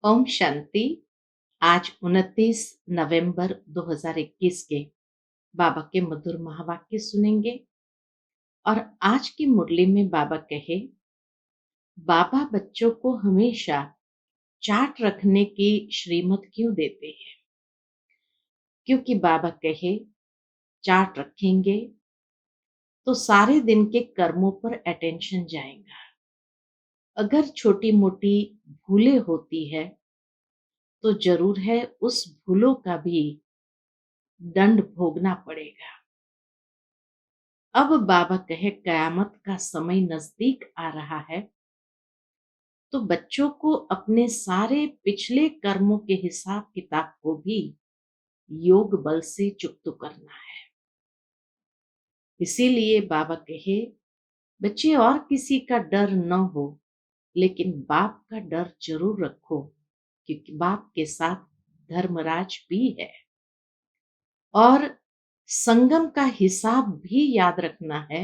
ओम शांति। आज 29 नवंबर 2021 के बाबा के मधुर महावाक्य सुनेंगे। और आज की मुरली में बाबा कहे, बाबा बच्चों को हमेशा चार्ट रखने की श्रीमत क्यों देते हैं? क्योंकि बाबा कहे चार्ट रखेंगे तो सारे दिन के कर्मों पर अटेंशन जाएगा। अगर छोटी मोटी भूलें होती है तो जरूर है उस भूलों का भी दंड भोगना पड़ेगा। अब बाबा कहे कयामत का समय नजदीक आ रहा है, तो बच्चों को अपने सारे पिछले कर्मों के हिसाब किताब को भी योग बल से चुकता करना है। इसीलिए बाबा कहे बच्चे और किसी का डर न हो, लेकिन बाप का डर जरूर रखो, क्योंकि बाप के साथ धर्मराज भी है। और संगम का हिसाब भी याद रखना है,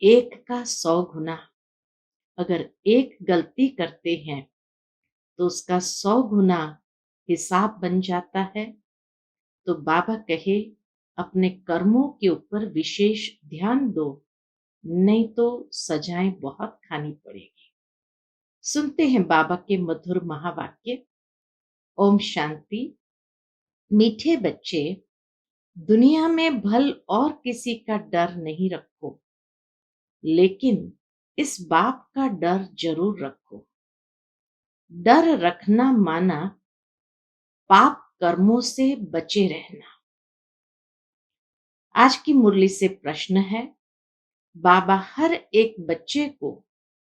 1 का 100 गुना। अगर एक गलती करते हैं तो उसका 100 गुना हिसाब बन जाता है। तो बाबा कहे अपने कर्मों के ऊपर विशेष ध्यान दो, नहीं तो सजाएं बहुत खानी पड़ेगी। सुनते हैं बाबा के मधुर महावाक्य। ओम शांति। मीठे बच्चे, दुनिया में भल और किसी का डर नहीं रखो, लेकिन इस बाप का डर जरूर रखो। डर रखना माना पाप कर्मों से बचे रहना। आज की मुरली से प्रश्न है, बाबा हर एक बच्चे को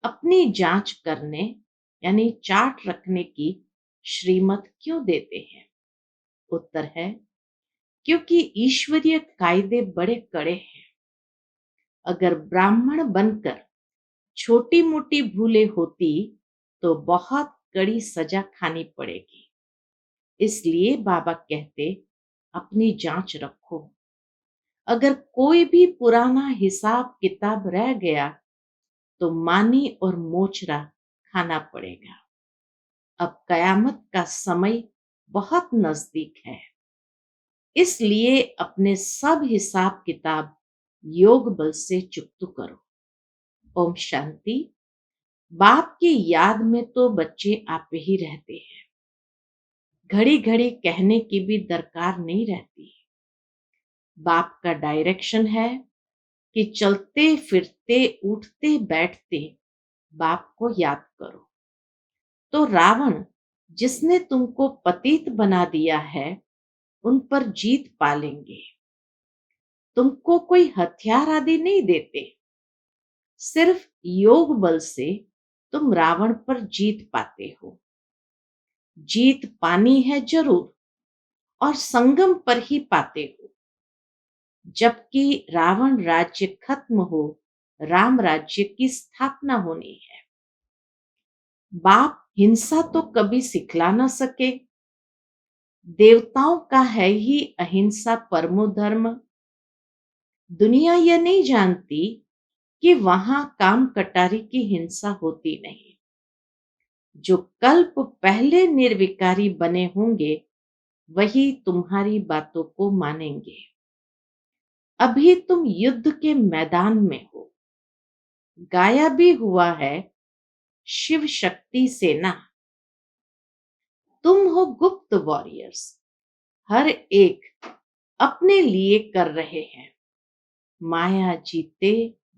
अपनी जांच करने यानी चार्ट रखने की श्रीमत क्यों देते हैं? उत्तर है, क्योंकि ईश्वरीय कायदे बड़े कड़े हैं। अगर ब्राह्मण बनकर छोटी मोटी भूलें होती तो बहुत कड़ी सजा खानी पड़ेगी। इसलिए बाबा कहते अपनी जांच रखो। अगर कोई भी पुराना हिसाब किताब रह गया तो मानी और मोचरा खाना पड़ेगा। अब कयामत का समय बहुत नजदीक है, इसलिए अपने सब हिसाब किताब योग बल से चुकता करो। ओम शांति। बाप की याद में तो बच्चे आप ही रहते हैं, घड़ी घड़ी कहने की भी दरकार नहीं रहती। बाप का डायरेक्शन है कि चलते फिरते उठते बैठते बाप को याद करो। तो रावण जिसने तुमको पतित बना दिया है, उन पर जीत पालेंगे। तुमको कोई हथियार आदि नहीं देते, सिर्फ योग बल से तुम रावण पर जीत पाते हो। जीत पानी है जरूर, और संगम पर ही पाते हो। जबकि रावण राज्य खत्म हो, राम राज्य की स्थापना होनी है। बाप हिंसा तो कभी सिखला ना सके। देवताओं का है ही अहिंसा परमो धर्म। दुनिया यह नहीं जानती कि वहां काम कटारी की हिंसा होती नहीं। जो कल्प पहले निर्विकारी बने होंगे वही तुम्हारी बातों को मानेंगे। अभी तुम युद्ध के मैदान में हो। गाया भी हुआ है शिव शक्ति सेना। तुम हो गुप्त वॉरियर्स, हर एक अपने लिए कर रहे हैं। माया जीते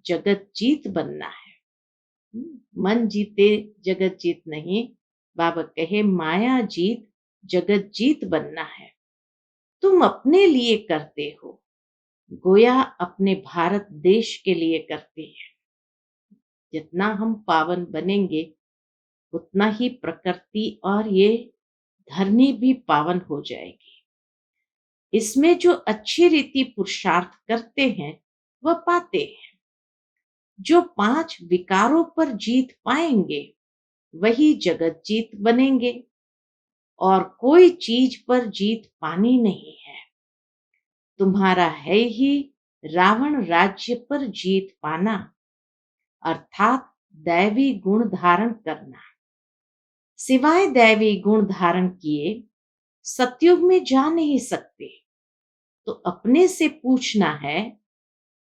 जगत जीत बनना है। मन जीते जगत जीत नहीं, बाबा कहे माया जीत जगत जीत बनना है। तुम अपने लिए करते हो, गोया अपने भारत देश के लिए करते हैं। जितना हम पावन बनेंगे उतना ही प्रकृति और ये धरनी भी पावन हो जाएगी। इसमें जो अच्छी रीति पुरुषार्थ करते हैं वह पाते हैं। जो 5 विकारों पर जीत पाएंगे वही जगत जीत बनेंगे, और कोई चीज पर जीत पानी नहीं है। तुम्हारा है ही रावण राज्य पर जीत पाना, अर्थात दैवी गुण धारण करना। सिवाय दैवी गुण धारण किए सतयुग में जा नहीं सकते। तो अपने से पूछना है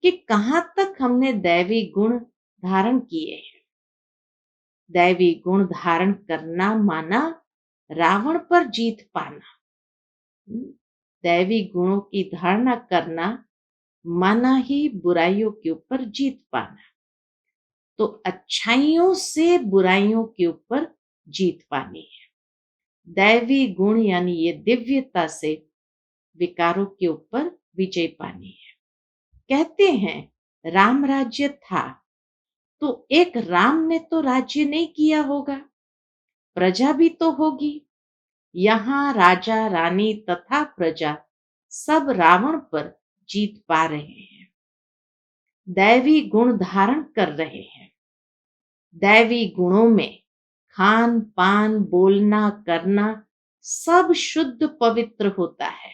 कि कहां तक हमने दैवी गुण धारण किए हैं। दैवी गुण धारण करना माना रावण पर जीत पाना। दैवी गुणों की धारणा करना माना ही बुराइयों के ऊपर जीत पाना। तो अच्छाइयों से बुराइयों के ऊपर जीत पानी है। दैवी गुण यानी ये दिव्यता से विकारों के ऊपर विजय पानी है। कहते हैं राम राज्य था, तो एक राम ने तो राज्य नहीं किया होगा, प्रजा भी तो होगी। यहाँ राजा रानी तथा प्रजा सब रावण पर जीत पा रहे हैं, दैवी गुण धारण कर रहे हैं। दैवी गुणों में खान पान बोलना करना सब शुद्ध पवित्र होता है।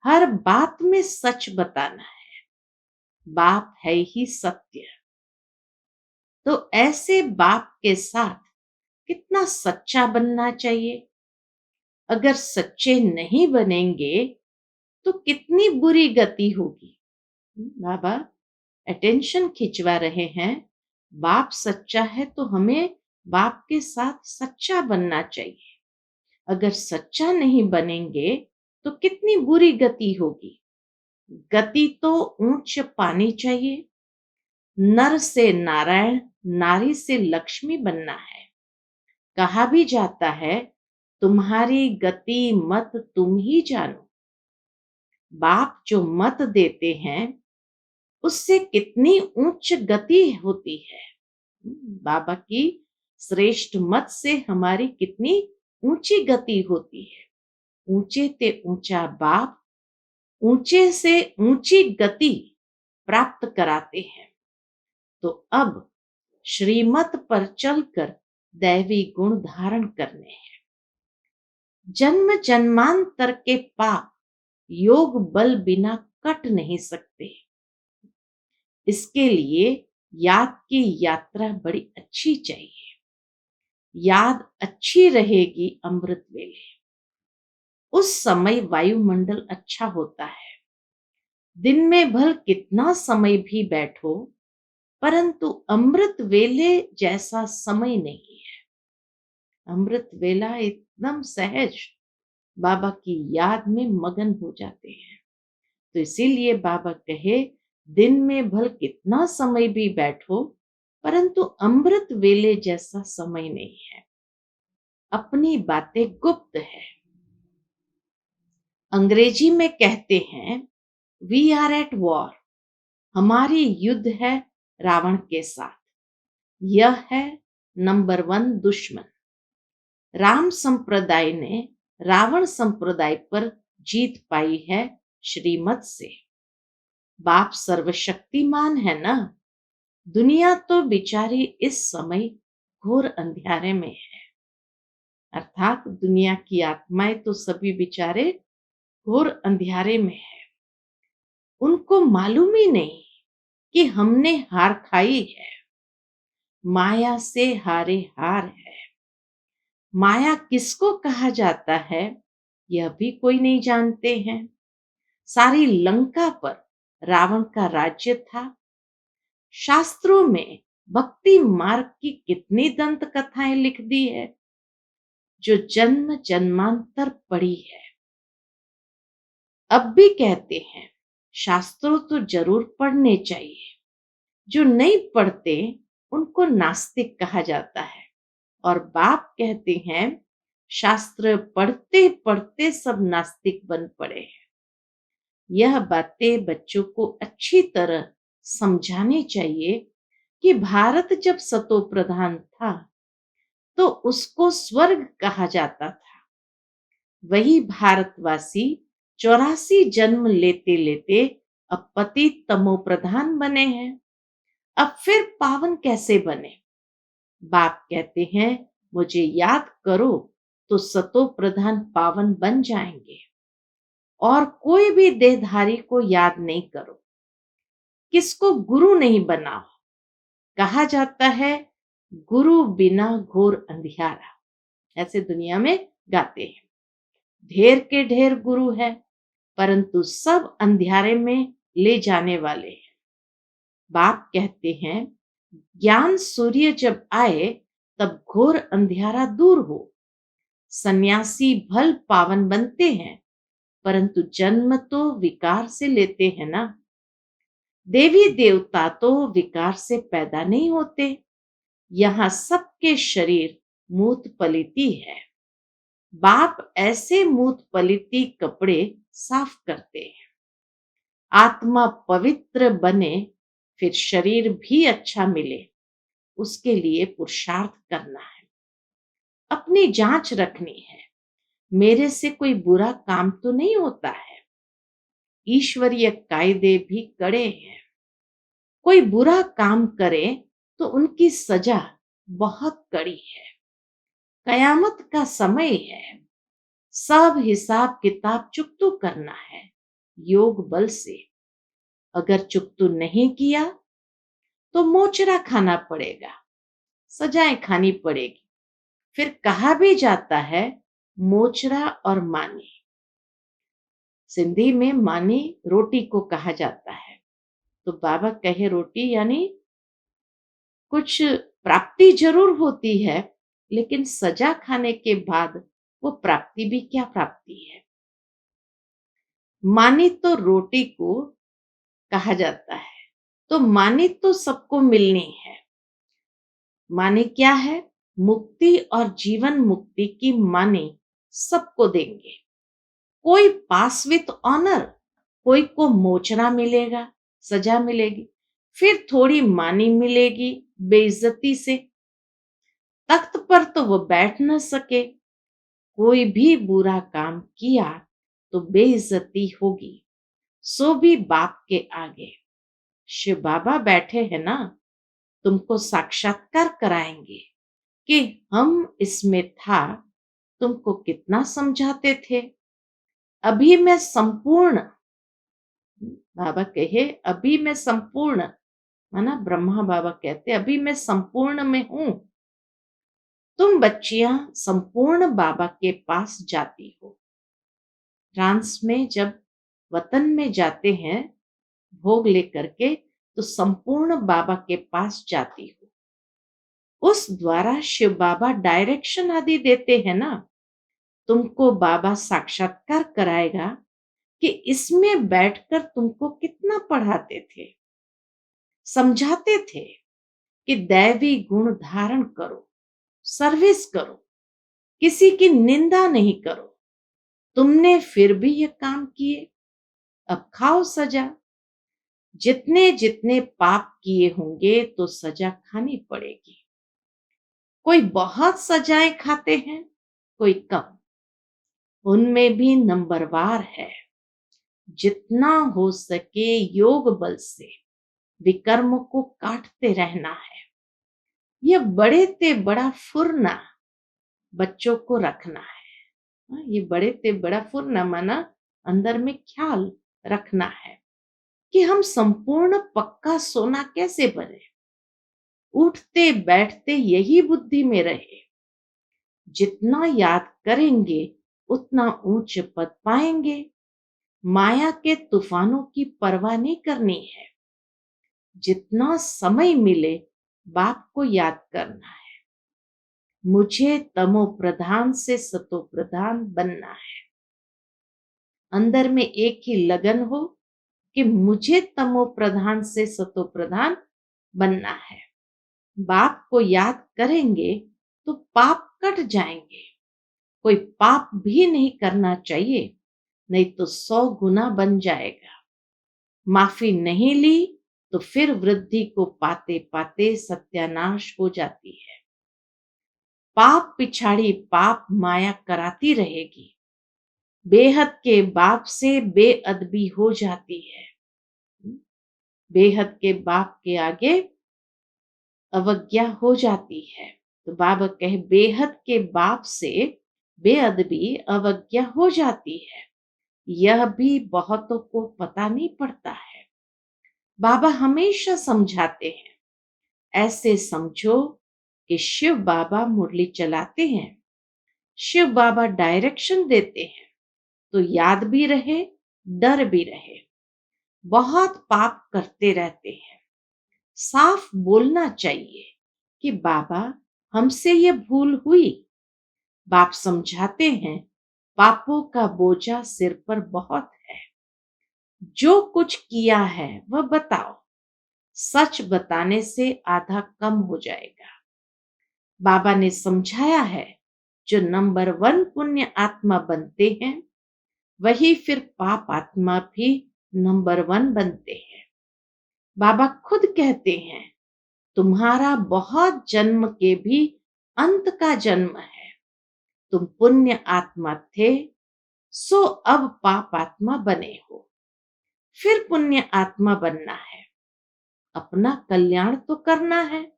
हर बात में सच बताना है, बाप है ही सत्य। तो ऐसे बाप के साथ कितना सच्चा बनना चाहिए। अगर सच्चे नहीं बनेंगे तो कितनी बुरी गति होगी। बाबा अटेंशन खिंचवा रहे हैं, बाप सच्चा है तो हमें बाप के साथ सच्चा बनना चाहिए। अगर सच्चा नहीं बनेंगे तो कितनी बुरी गति होगी। गति तो ऊंच पानी चाहिए। नर से नारायण, नारी से लक्ष्मी बनना है। कहा भी जाता है तुम्हारी गति मत तुम ही जानो। बाप जो मत देते हैं उससे कितनी उच्च गति होती है। बाबा की श्रेष्ठ मत से हमारी कितनी ऊंची गति होती है। ऊंचे ते ऊंचा बाप ऊंचे से ऊंची गति प्राप्त कराते हैं। तो अब श्रीमत पर चलकर दैवी गुण धारण करने हैं। जन्म जन्मांतर के पाप योग बल बिना कट नहीं सकते। इसके लिए याद की यात्रा बड़ी अच्छी चाहिए। याद अच्छी रहेगी अमृत वेले। उस समय वायुमंडल अच्छा होता है। दिन में भल कितना समय भी बैठो, परंतु अमृत वेले जैसा समय नहीं है। अमृत वेला एकदम सहज बाबा की याद में मगन हो जाते हैं। तो इसीलिए बाबा कहे दिन में भल कितना समय भी बैठो, परंतु अमृत वेले जैसा समय नहीं है। अपनी बातें गुप्त है। अंग्रेजी में कहते हैं वी आर एट वॉर। हमारी युद्ध है रावण के साथ। यह है नंबर 1 दुश्मन। राम संप्रदाय ने रावण संप्रदाय पर जीत पाई है श्रीमत से। बाप सर्वशक्तिमान है ना। दुनिया तो बिचारी इस समय घोर अंधियारे में है। अर्थात दुनिया की आत्माएं तो सभी बिचारे घोर अंधियारे में है। उनको मालूम ही नहीं कि हमने हार खाई है। माया से हारे हार है। माया किसको कहा जाता है यह भी कोई नहीं जानते हैं। सारी लंका पर रावण का राज्य था। शास्त्रों में भक्ति मार्ग की कितनी दंत कथाएं लिख दी है जो जन्म जन्मांतर पड़ी है। अब भी कहते हैं शास्त्रों तो जरूर पढ़ने चाहिए। जो नहीं पढ़ते उनको नास्तिक कहा जाता है। और बाप कहते हैं शास्त्र पढ़ते पढ़ते सब नास्तिक बन पड़े हैं। यह बातें बच्चों को अच्छी तरह समझानी चाहिए कि भारत जब सतो प्रधान था तो उसको स्वर्ग कहा जाता था। वही भारतवासी 84 जन्म लेते लेते अब पति तमो प्रधान बने हैं। अब फिर पावन कैसे बने। बाप कहते हैं मुझे याद करो तो सतो प्रधान पावन बन जाएंगे। और कोई भी देहधारी को याद नहीं करो, किसको गुरु नहीं बनाओ। कहा जाता है गुरु बिना घोर अंधियारा। ऐसे दुनिया में गाते हैं। ढेर के ढेर गुरु है, परंतु सब अंधियारे में ले जाने वाले हैं। बाप कहते हैं, ज्ञान सूर्य जब आए तब घोर अंधियारा दूर हो। सन्यासी भल पावन बनते हैं, परंतु जन्म तो विकार से लेते हैं ना। देवी देवता तो विकार से पैदा नहीं होते। यहाँ सबके शरीर मूत पलिती है। बाप ऐसे मूत पलिती कपड़े साफ करते हैं। आत्मा पवित्र बने, फिर शरीर भी अच्छा मिले, उसके लिए पुरुषार्थ करना है। अपनी जांच रखनी है, मेरे से कोई बुरा काम तो नहीं होता है। ईश्वरीय कायदे भी कड़े हैं। कोई बुरा काम करे तो उनकी सजा बहुत कड़ी है। कयामत का समय है, सब हिसाब किताब चुकतू करना है योग बल से। अगर चुकतू नहीं किया तो मोचरा खाना पड़ेगा, सजाएं खानी पड़ेगी। फिर कहा भी जाता है, मोचरा और मानी। सिंधी में मानी रोटी को कहा जाता है। तो बाबा कहे रोटी यानी कुछ प्राप्ति जरूर होती है, लेकिन सजा खाने के बाद वो प्राप्ति भी क्या प्राप्ति है। मानी तो रोटी को कहा जाता है। तो मानी तो सबको मिलनी है। मानी क्या है? मुक्ति और जीवन मुक्ति की मानी सबको देंगे। कोई पास विथ ऑनर, कोई को मोचरा मिलेगा, सजा मिलेगी, फिर थोड़ी मानी मिलेगी बेइज्जती से। तख्त पर तो वो बैठ न सके। कोई भी बुरा काम किया तो बेइज्जती होगी, सो भी बाप के आगे। शिव बाबा बैठे हैं ना, तुमको साक्षात्कार कराएंगे कि हम इसमें था, तुमको कितना समझाते थे। अभी मैं संपूर्ण, बाबा कहे अभी मैं संपूर्ण, माना ब्रह्मा बाबा कहते अभी मैं संपूर्ण में हूं। तुम बच्चियां संपूर्ण बाबा के पास जाती हो। फ्रांस में जब वतन में जाते हैं भोग लेकर के, तो संपूर्ण बाबा के पास जाती हो। उस द्वारा शिव बाबा डायरेक्शन आदि देते हैं ना। तुमको बाबा साक्षात्कार कराएगा कि इसमें बैठकर तुमको कितना पढ़ाते थे, समझाते थे कि दैवी गुण धारण करो, सर्विस करो, किसी की निंदा नहीं करो। तुमने फिर भी ये काम किए, अब खाओ सजा। जितने जितने पाप किए होंगे तो सजा खानी पड़ेगी। कोई बहुत सजाएं खाते हैं, कोई कम। उनमें भी नंबरवार है। जितना हो सके योग बल से विकर्म को काटते रहना है। यह बड़े ते बड़ा फुरना बच्चों को रखना है। ये बड़े ते बड़ा फुरना माना अंदर में ख्याल रखना है कि हम संपूर्ण पक्का सोना कैसे बने। उठते बैठते यही बुद्धि में रहे। जितना याद करेंगे उतना ऊंच पद पाएंगे। माया के तूफानों की परवाह नहीं करनी है। जितना समय मिले बाप को याद करना है। मुझे तमो प्रधान से सतो प्रधान बनना है। अंदर में एक ही लगन हो कि मुझे तमो प्रधान से सतो प्रधान बनना है। बाप को याद करेंगे तो पाप कट जाएंगे। कोई पाप भी नहीं करना चाहिए, नहीं तो 100 गुना बन जाएगा। माफी नहीं ली तो फिर वृद्धि को पाते पाते सत्यानाश हो जाती है। पाप पिछाड़ी पाप माया कराती रहेगी। बेहद के बाप से बेअदबी हो जाती है। बेहद के बाप के आगे अवज्ञा हो जाती है। तो बाबा कहे बेहद के बाप से बेअदबी अवज्ञा हो जाती है। यह भी बहुतों को पता नहीं पड़ता है। बाबा हमेशा समझाते हैं, ऐसे समझो कि शिव बाबा मुरली चलाते हैं, शिव बाबा डायरेक्शन देते हैं तो याद भी रहे, डर भी रहे। बहुत पाप करते रहते हैं, साफ बोलना चाहिए कि बाबा हमसे ये भूल हुई। बाप समझाते हैं पापों का बोझा सिर पर बहुत है, जो कुछ किया है वह बताओ, सच बताने से आधा कम हो जाएगा। बाबा ने समझाया है जो नंबर 1 पुण्य आत्मा बनते हैं वही फिर पाप आत्मा भी नंबर 1 बनते हैं। बाबा खुद कहते हैं तुम्हारा बहुत जन्म के भी अंत का जन्म है। तुम पुण्य आत्मा थे, सो अब पाप आत्मा बने हो, फिर पुण्य आत्मा बनना है। अपना कल्याण तो करना है।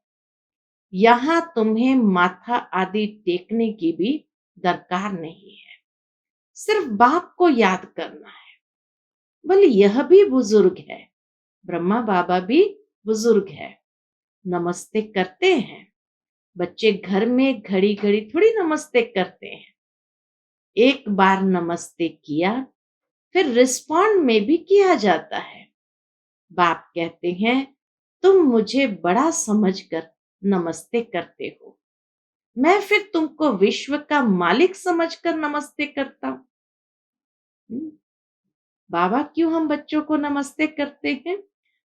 यहां तुम्हें माथा आदि टेकने की भी दरकार नहीं है, सिर्फ बाप को याद करना है। बोले यह भी बुजुर्ग है, ब्रह्मा बाबा भी बुजुर्ग है, नमस्ते करते हैं। बच्चे घर में घड़ी घड़ी थोड़ी नमस्ते करते हैं। एक बार नमस्ते किया फिर रिस्पॉन्ड में भी किया जाता है। बाप कहते हैं तुम मुझे बड़ा समझकर नमस्ते करते हो, मैं फिर तुमको विश्व का मालिक समझकर नमस्ते करता हूं। बाबा क्यों हम बच्चों को नमस्ते करते हैं?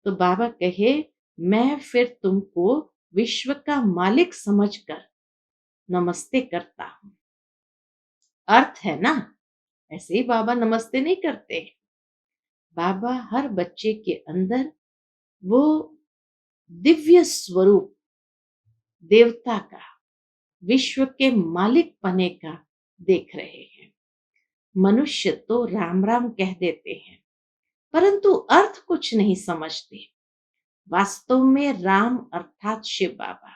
तो बाबा कहे मैं फिर तुमको विश्व का मालिक समझकर नमस्ते करता हूं। अर्थ है ना, ऐसे ही बाबा नमस्ते नहीं करते। बाबा हर बच्चे के अंदर वो दिव्य स्वरूप देवता का, विश्व के मालिक पने का देख रहे हैं। मनुष्य तो राम राम कह देते हैं परंतु अर्थ कुछ नहीं समझते। वास्तव में राम अर्थात शिव बाबा।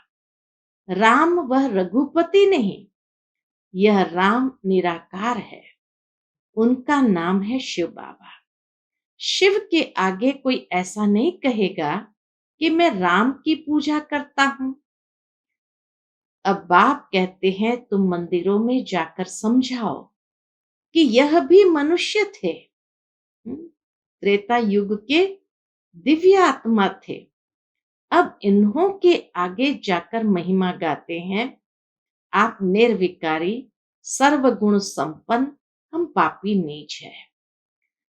राम वह रघुपति नहीं, यह राम निराकार है, उनका नाम है शिव बाबा। शिव के आगे कोई ऐसा नहीं कहेगा कि मैं राम की पूजा करता हूं। अब बाप कहते हैं तुम मंदिरों में जाकर समझाओ कि यह भी मनुष्य थे। त्रेता युग के दिव्य आत्मा थे। अब इन्हों के आगे जाकर महिमा गाते हैं आप निर्विकारी, सर्वगुण संपन्न, हम पापी नीच है।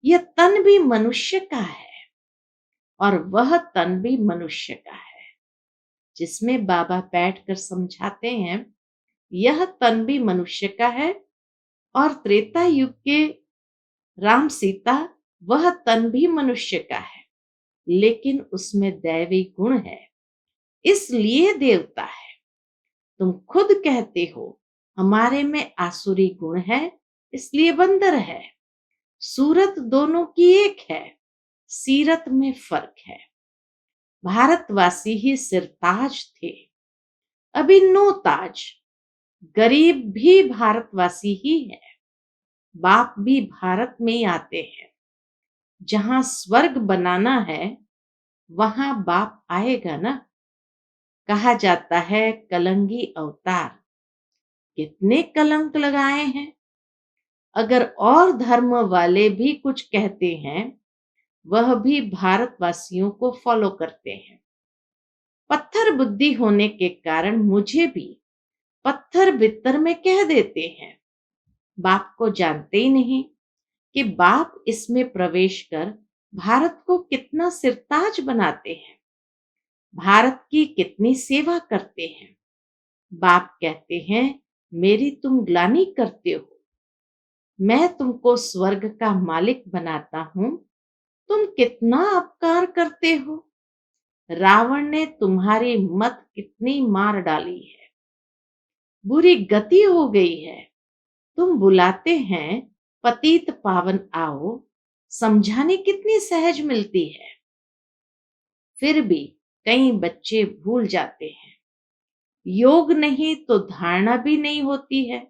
यह तन भी मनुष्य का है और वह तन भी मनुष्य का है। जिसमें बाबा बैठकर समझाते हैं यह तन भी मनुष्य का है और त्रेता युग के राम सीता वह तन भी मनुष्य का है, लेकिन उसमें दैवी गुण है, इसलिए देवता है। तुम खुद कहते हो हमारे में आसुरी गुण है, इसलिए बंदर है। सूरत दोनों की एक है, सीरत में फर्क है। भारतवासी ही सिरताज थे, अभी नो ताज। गरीब भी भारतवासी ही है, बाप भी भारत में ही आते हैं। जहां स्वर्ग बनाना है वहां बाप आएगा ना। कहा जाता है कलंगी अवतार, कितने कलंक लगाए हैं। अगर और धर्म वाले भी कुछ कहते हैं वह भी भारतवासियों को फॉलो करते हैं। पत्थर बुद्धि होने के कारण मुझे भी पत्थर बित्तर में कह देते हैं। बाप को जानते ही नहीं कि बाप इसमें प्रवेश कर भारत को कितना सिरताज बनाते हैं, भारत की कितनी सेवा करते हैं। बाप कहते हैं मेरी तुम ग्लानि करते हो, मैं तुमको स्वर्ग का मालिक बनाता हूं, तुम कितना अपकार करते हो। रावण ने तुम्हारी मत कितनी मार डाली है, बुरी गति हो गई है। तुम बुलाते हैं पतित पावन आओ, समझाने कितनी सहज मिलती है, फिर भी कई बच्चे भूल जाते हैं। योग नहीं तो धारणा भी नहीं होती है,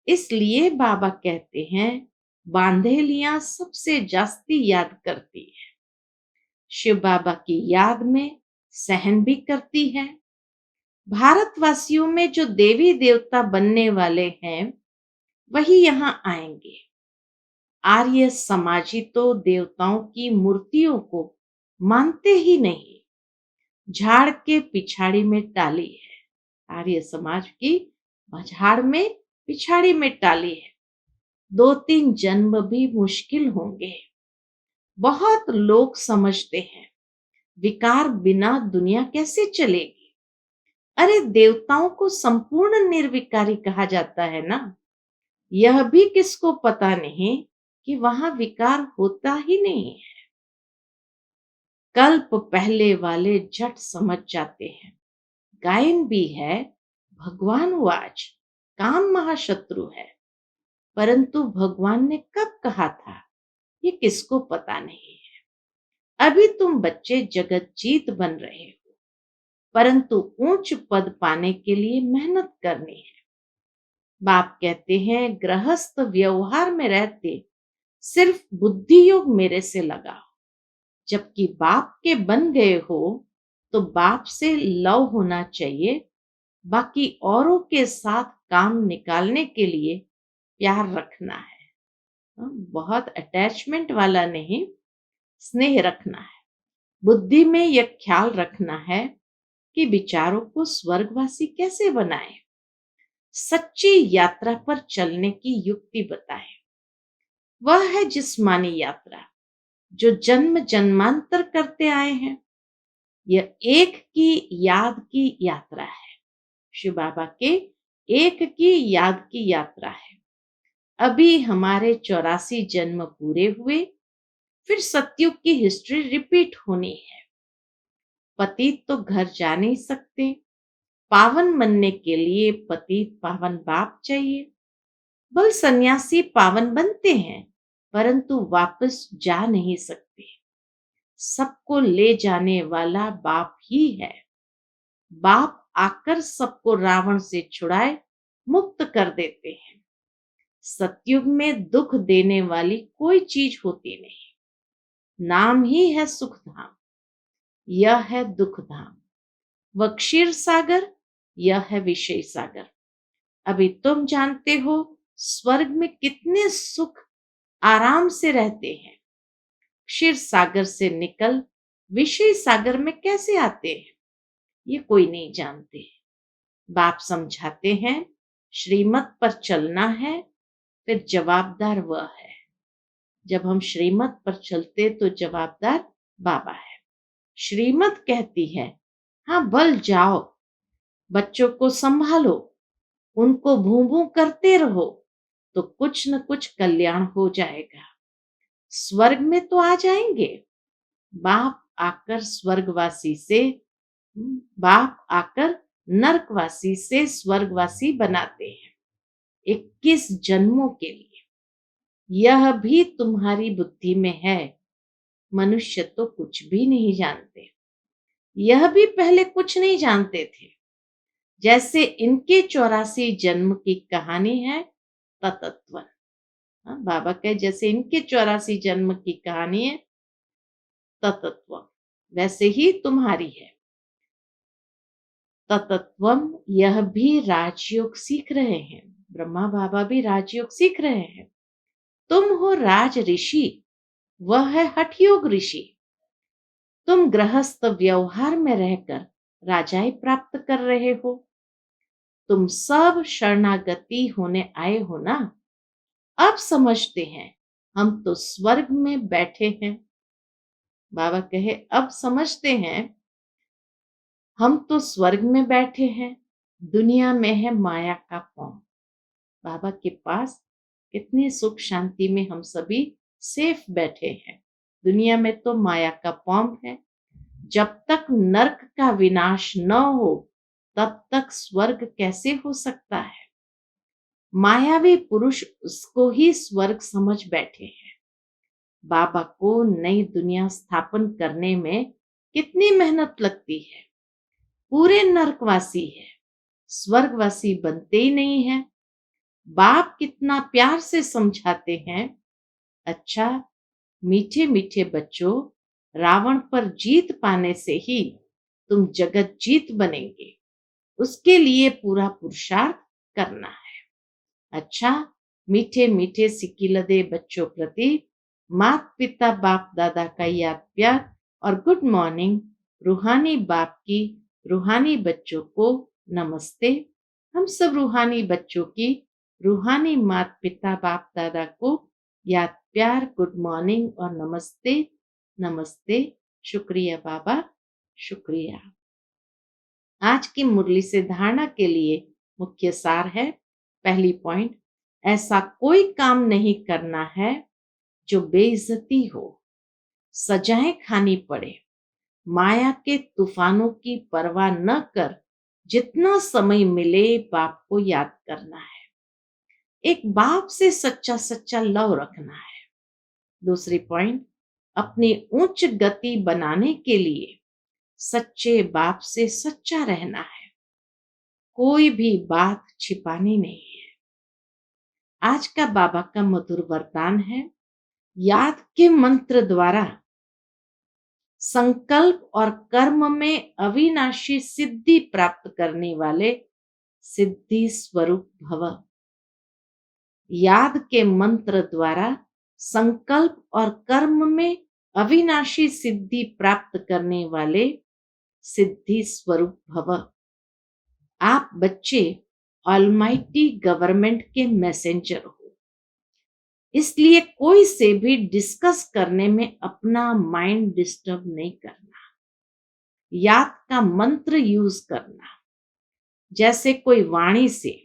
इसलिए बाबा कहते हैं बांधेलियां सबसे जास्ती याद करती है। शिव बाबा की याद में सहन भी करती है। भारतवासियों में जो देवी देवता बनने वाले हैं वही यहाँ आएंगे। आर्य समाजी तो देवताओं की मूर्तियों को मानते ही नहीं, झाड़ के पिछाड़ी में टाली है। आर्य समाज की झाड़ में पिछाड़ी में टाली है। 2-3 जन्म भी मुश्किल होंगे। बहुत लोग समझते हैं विकार बिना दुनिया कैसे चलेगी। अरे देवताओं को संपूर्ण निर्विकारी कहा जाता है ना। यह भी किसको पता नहीं कि वहां विकार होता ही नहीं है। कल्प पहले वाले झट समझ जाते हैं। गायन भी है, भगवान वाच, काम महाशत्रु है। परंतु भगवान ने कब कहा था, ये किसको पता नहीं है। अभी तुम बच्चे जगत जीत बन रहे हो, परंतु ऊंच पद पाने के लिए मेहनत करनी है। बाप कहते हैं गृहस्थ व्यवहार में रहते सिर्फ बुद्धि योग मेरे से लगाओ। जबकि बाप के बन गए हो तो बाप से लव होना चाहिए। बाकी औरों के साथ काम निकालने के लिए प्यार रखना है। बहुत अटैचमेंट वाला नहीं, स्नेह रखना है। बुद्धि में यह ख्याल रखना है कि विचारों को स्वर्गवासी कैसे बनाए। सच्ची यात्रा पर चलने की युक्ति बताए। वह है जिस्मानी यात्रा जो जन्म जन्मांतर करते आए हैं। यह एक की याद की यात्रा है। शिव बाबा के एक की याद की यात्रा है। अभी हमारे 84 जन्म पूरे हुए, फिर सतयुग की हिस्ट्री रिपीट होनी है। पतित तो घर जा नहीं सकते। पावन बनने के लिए पतित पावन बाप चाहिए। बल सन्यासी पावन बनते हैं, परंतु वापस जा नहीं सकते। सबको ले जाने वाला बाप ही है। बाप आकर सबको रावण से छुड़ाए मुक्त कर देते हैं। सतयुग में दुख देने वाली कोई चीज होती नहीं। नाम ही है सुख धाम, यह है दुख धाम। वह क्षीर सागर, यह है विषय सागर। अभी तुम जानते हो स्वर्ग में कितने सुख आराम से रहते हैं। क्षीर सागर से निकल विषय सागर में कैसे आते हैं, ये कोई नहीं जानते। बाप समझाते हैं श्रीमत पर चलना है, फिर जवाबदार वह है। जब हम श्रीमत पर चलते तो जवाबदार बाबा है। श्रीमत कहती है हाँ बल जाओ, बच्चों को संभालो, उनको भू भू करते रहो, तो कुछ न कुछ कल्याण हो जाएगा। स्वर्ग में तो आ जाएंगे। बाप आकर स्वर्गवासी से बाप आकर नरकवासी से स्वर्गवासी बनाते हैं 21 जन्मों के लिए। यह भी तुम्हारी बुद्धि में है। मनुष्य तो कुछ भी नहीं जानते। यह भी पहले कुछ नहीं जानते थे। जैसे इनके 84 जन्म की कहानी है ततत्वन। बाबा के जैसे इनके 84 जन्म की कहानी है ततत्व, वैसे ही तुम्हारी है ततत्वम। यह भी राजयोग सीख रहे हैं। ब्रह्मा बाबा भी राजयोग सीख रहे हैं। तुम हो राज ऋषि, वह है हठयोग ऋषि। तुम गृहस्थ व्यवहार में रहकर राजाई प्राप्त कर रहे हो। तुम सब शरणागति होने आए हो ना। अब समझते हैं हम तो स्वर्ग में बैठे हैं। बाबा कहे अब समझते हैं हम तो स्वर्ग में बैठे हैं, दुनिया में है माया का पौं। बाबा के पास कितनी सुख शांति में हम सभी सेफ बैठे हैं। दुनिया में तो माया का पौंप है। जब तक नरक का विनाश न हो तब तक स्वर्ग कैसे हो सकता है। मायावी पुरुष उसको ही स्वर्ग समझ बैठे हैं। बाबा को नई दुनिया स्थापन करने में कितनी मेहनत लगती है। पूरे नरकवासी है, स्वर्गवासी बनते ही नहीं है। बाप कितना प्यार से समझाते हैं। अच्छा मीठे मीठे बच्चों, रावण पर जीत पाने से ही तुम जगत जीत बनेंगे। उसके लिए पूरा पुरुषार्थ करना है। अच्छा मीठे मीठे सिकिलदे बच्चों प्रति माता पिता बाप दादा का याद प्यार और गुड मॉर्निंग। रूहानी बाप की रूहानी बच्चों को नमस्ते। हम सब रूहानी बच्चों की रूहानी माता पिता बाप दादा को याद प्यार गुड मॉर्निंग और नमस्ते। नमस्ते। शुक्रिया बाबा, शुक्रिया। आज की मुरली से धारणा के लिए मुख्य सार है। पहली पॉइंट, ऐसा कोई काम नहीं करना है जो बेइज्जती हो, सजाएं खानी पड़े, माया के तूफानों की परवाह न कर जितना समय मिले बाप को याद करना है। एक बाप से सच्चा सच्चा लव रखना है। दूसरी पॉइंट, अपनी उच्च गति बनाने के लिए सच्चे बाप से सच्चा रहना है, कोई भी बात छिपानी नहीं है। आज का बाबा का मधुर वरदान है, याद के मंत्र द्वारा संकल्प और कर्म में अविनाशी सिद्धि प्राप्त करने वाले सिद्धि स्वरूप भव। याद के मंत्र द्वारा संकल्प और कर्म में अविनाशी सिद्धि प्राप्त करने वाले सिद्धि स्वरूप भव। आप बच्चे ऑलमाइटी गवर्नमेंट के मैसेंजर हो, इसलिए कोई से भी डिस्कस करने में अपना माइंड डिस्टर्ब नहीं करना। याद का मंत्र यूज करना, जैसे कोई वाणी से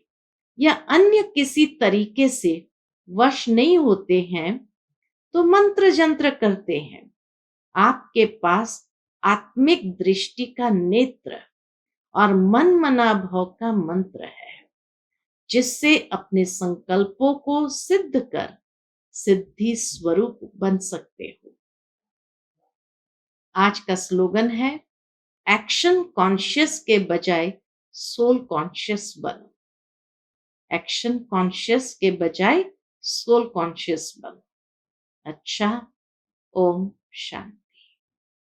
या अन्य किसी तरीके से वश नहीं होते हैं तो मंत्र जंत्र करते हैं। आपके पास आत्मिक दृष्टि का नेत्र और मन मना भाव का मंत्र है, जिससे अपने संकल्पों को सिद्ध कर सिद्धि स्वरूप बन सकते हो। आज का स्लोगन है, एक्शन कॉन्शियस के बजाय सोल कॉन्शियस बनो। एक्शन कॉन्शियस के बजाय सोल कॉन्शियस बनो। अच्छा, ओम शांति।